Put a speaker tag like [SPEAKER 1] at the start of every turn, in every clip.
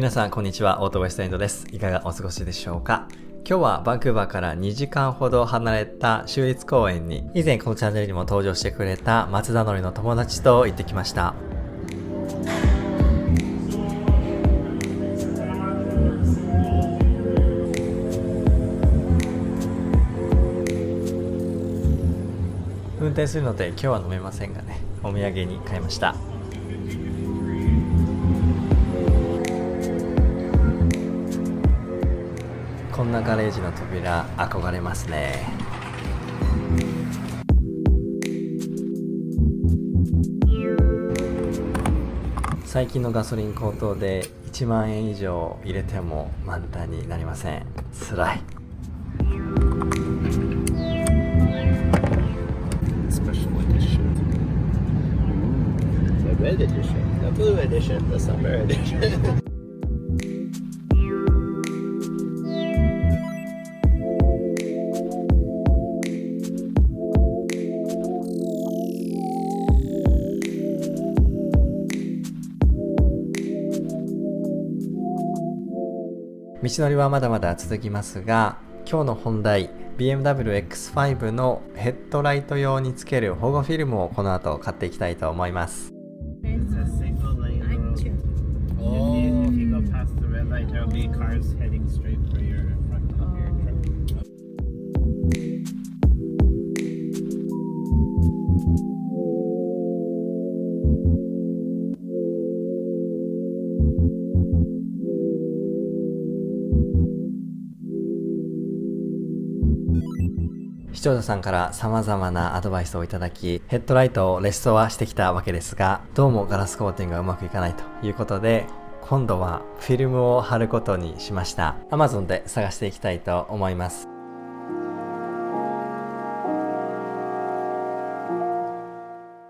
[SPEAKER 1] 皆さんこんにちは、オートウェストエンドです。いかがお過ごしでしょうか。今日はバンクーバーから2時間ほど離れた州立公園に、以前このチャンネルにも登場してくれた松田のりの友達と行ってきました。運転するので今日は飲めませんがね、お土産に買いました。こんなガレージの扉憧れますね。最近のガソリン高騰で1万円以上入れても満タンになりません。つらい。
[SPEAKER 2] Red edition, the blue edition, the summer edition.
[SPEAKER 1] 道のりはまだまだ続きますが、今日の本題 BMW X5 のヘッドライト用につける保護フィルムをこの後買っていきたいと思います。
[SPEAKER 2] It's a single lane road. If you go past the red light, there'll be cars heading straight for your front of your truck. 視聴者さんから様々なアドバイスをいただき、ヘッドライトをレストアしてきたわけですが、どうもガラスコーティングがうまくいかないということで、今度はフィルムを貼ることにしました。 Amazon で探していきたいと思います。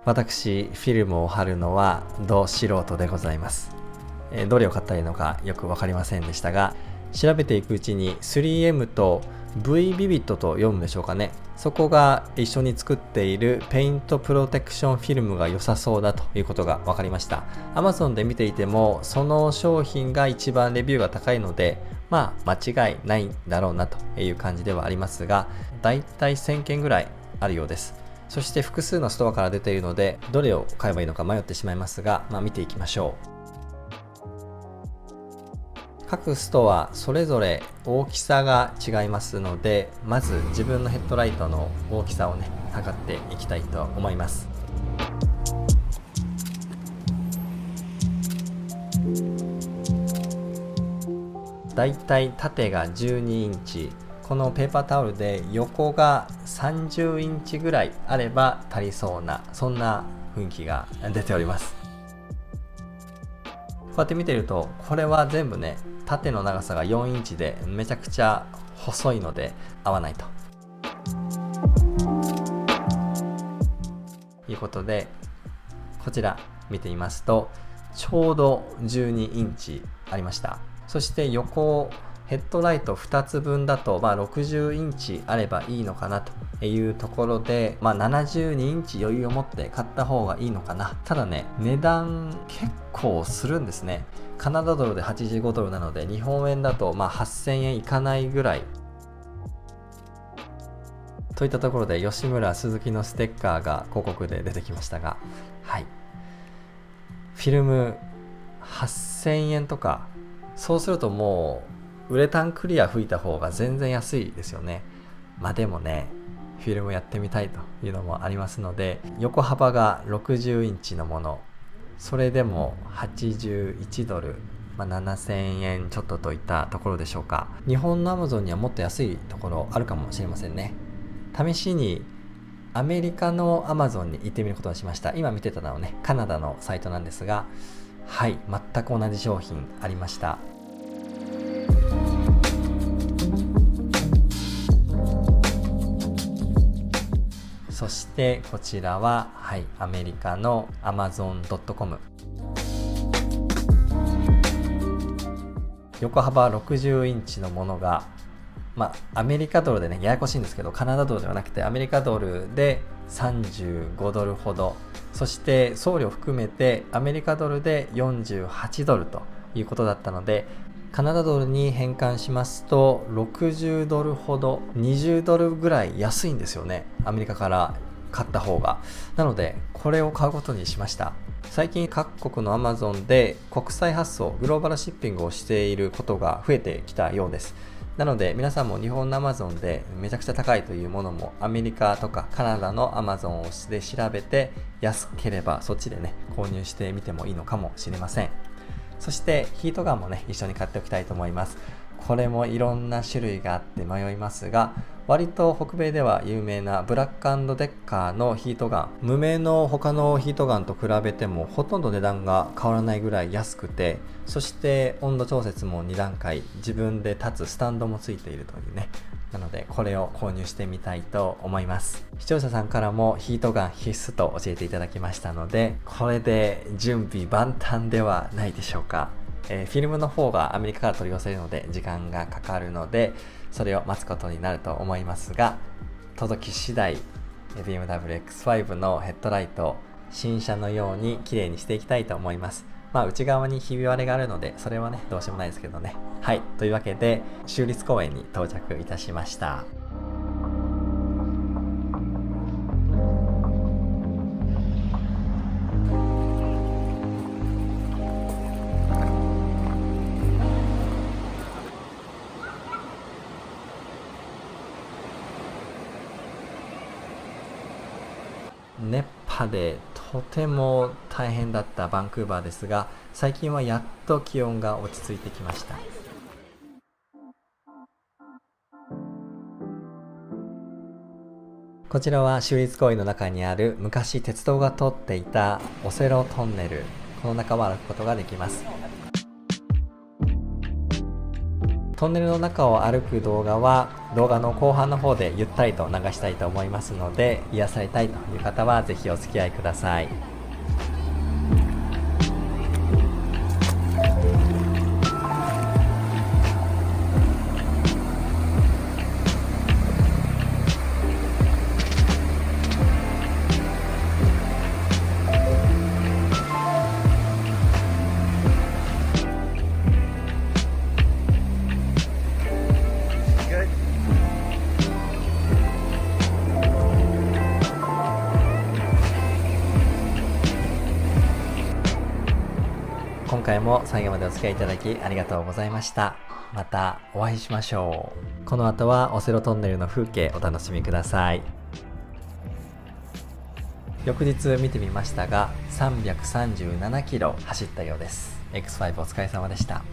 [SPEAKER 2] 私、フィルムを貼るのはど素人でございます。どれを買ったらいいのかよくわかりませんでしたが、調べていくうちに 3M と V ビビットと読むんでしょうかね。そこが一緒に作っているペイントプロテクションフィルムが良さそうだということが分かりました。 Amazon で見ていてもその商品が一番レビューが高いので、間違いないんだろうなという感じではありますが、だいたい1000件ぐらいあるようです。そして複数のストアから出ているので、どれを買えばいいのか迷ってしまいますが、見ていきましょう。各ストアそれぞれ大きさが違いますので、まず自分のヘッドライトの大きさをね、測っていきたいと思います。だいたい縦が12インチ、このペーパータオルで横が30インチぐらいあれば足りそうな、そんな雰囲気が出ております。こうやって見てると、これは全部ね、縦の長さが4インチでめちゃくちゃ細いので合わないということで、こちら見てみますとちょうど12インチありました。そして横ヘッドライト2つ分だと60インチあればいいのかなというところで、72インチ余裕を持って買った方がいいのかな。ただね、値段結構するんですね。カナダドルで85ドルなので、日本円だと8000円いかないぐらいといったところで、吉村鈴木のステッカーが広告で出てきましたが、はい、フィルム8000円とか、そうするともうウレタンクリア吹いた方が全然安いですよね。でもね、フィルムやってみたいというのもありますので、横幅が60インチのもの、それでも81ドル、7000円ちょっとといったところでしょうか。日本の Amazon にはもっと安いところあるかもしれませんね。試しにアメリカの Amazon に行ってみることにしました。今見てたのはね、カナダのサイトなんですが、はい、全く同じ商品ありました。そしてこちらは、アメリカの Amazon.com、 横幅60インチのものが、アメリカドルでね、ややこしいんですけど、カナダドルではなくてアメリカドルで35ドルほど、そして送料含めてアメリカドルで48ドルということだったので、カナダドルに変換しますと60ドルほど、20ドルぐらい安いんですよね、アメリカから買った方が。なのでこれを買うことにしました。最近各国の Amazon で国際発送、グローバルシッピングをしていることが増えてきたようです。なので皆さんも日本の Amazon でめちゃくちゃ高いというものもアメリカとかカナダの Amazon で調べて、安ければそっちでね購入してみてもいいのかもしれません。そしてヒートガンもね一緒に買っておきたいと思います。これもいろんな種類があって迷いますが、割と北米では有名なブラック&デッカーのヒートガン、無名の他のヒートガンと比べてもほとんど値段が変わらないぐらい安くて、そして温度調節も2段階、自分で立つスタンドもついているというね。なのでこれを購入してみたいと思います。視聴者さんからもヒートガン必須と教えていただきましたので、これで準備万端ではないでしょうか。フィルムの方がアメリカから取り寄せるので時間がかかるので、それを待つことになると思いますが、届き次第 BMW X5 のヘッドライトを新車のように綺麗にしていきたいと思います。内側にひび割れがあるのでそれはねどうしようもないですけどね。はい、というわけで州立公園に到着いたしました。熱波でとても大変だったバンクーバーですが、最近はやっと気温が落ち着いてきました。こちらは州立公園の中にある昔鉄道が通っていたオセロトンネル、この中を歩くことができます。トンネルの中を歩く動画は動画の後半の方でゆったりと流したいと思いますので、癒されたいという方はぜひお付き合いください。今回も最後までお付き合いいただきありがとうございました。またお会いしましょう。この後はオセロトンネルの風景お楽しみください。翌日見てみましたが337キロ走ったようです。X5 お疲れ様でした。